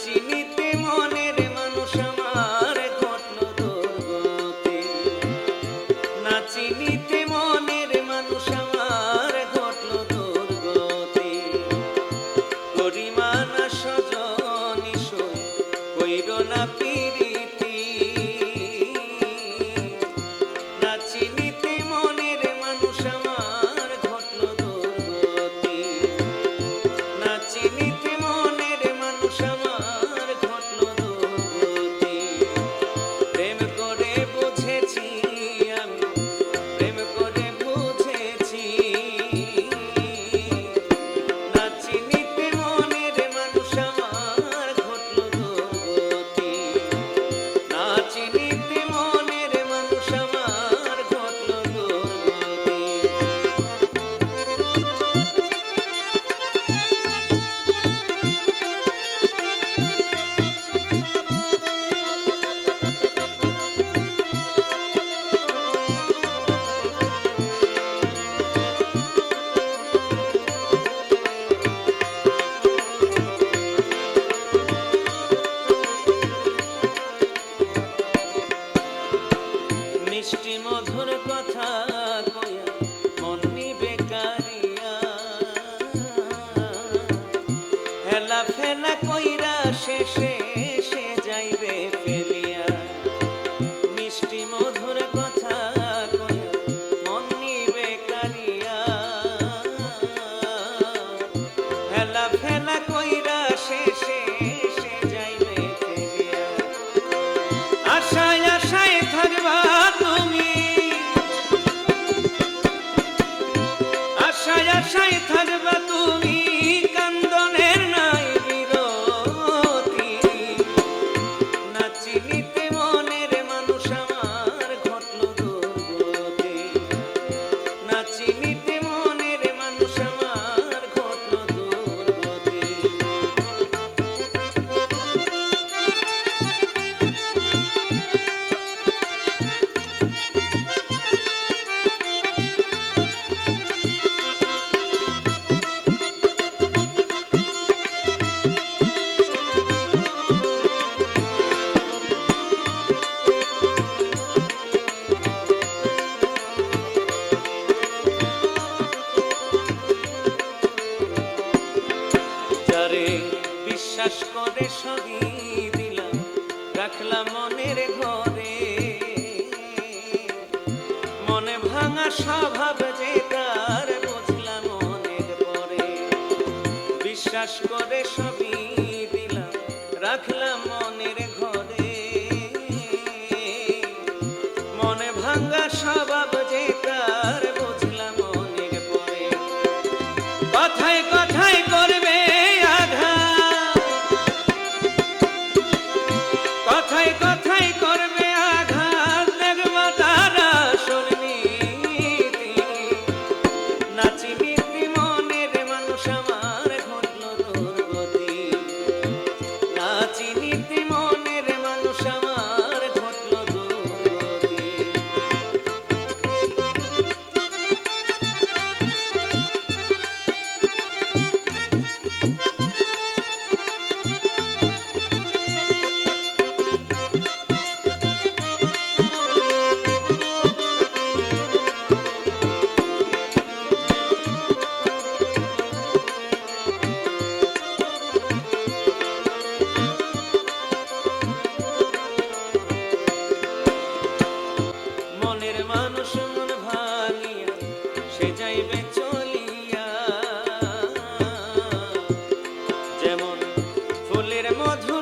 চিনিতে মনের মানুষ আমার ঘটল দুর্গতি, না চিনিতে মনের মানুষ আমার ঘটল দুর্গতি। গরিমানা সজনি সই কইর না পিরিতি, না চিনিতে মনের মানুষ আমার ঘটল দুর্গতি, না চিনিতে মনের মানুষ আমার ঘটল দুর্গতি। প্রেম করে বুঝেছি আমি, প্রেম করে বুঝেছি, না চিনিতে মনের মানুষ আমার ঘটল দুর্গতি, না চিনিতে মনের মানুষ আমার ঘটল দুর্গতি। মিষ্টি মধুর কথা কইয়া মন নিবে কারিয়া, হেলা ফেলা কইরা শেষে সে যাইবে ফেলিয়া। মিষ্টি মধুর কথা কইয়া মন নিবে কারিয়া, হেলা ফেলা কইরা শেষে সে যাইবে ফেলিয়া। আশায় আশায় থাকবা তুমি, আশায় আশায় থাকবা তুমি, কান্দনের নাই বিরতি, না চিনিতে মনের মানুষ আমার ঘটল দুর্গতি, না চিনিতে মনের মানুষ আমার ঘটল দুর্গতি। যারে বিশ্বাস করে সবই দিলাম, রাখলাম মনের ঘরে, মনে ভাঙা স্বভাব যে তার বুঝলাম মনের পরে। বিশ্বাস করে সবই দিলাম, রাখলাম মনের ঘরে, মনে ভাঙা স্বভাব যে তার বুঝলাম মনের পরে। কথায় কথায় করবে আঘাত, কথায় কথায় করবে আঘাত, দেখবা তারা শরণীতি, না চিনিতে মনের মানুষ আমার ঘটল দুর্গতি, না চিনিতে মনের মানুষ আমার ঘটল দুর্গতি। মনের মানুষ মন ভাঙিয়া সে যাইবে চলিয়া, যেমন ফুলের মধু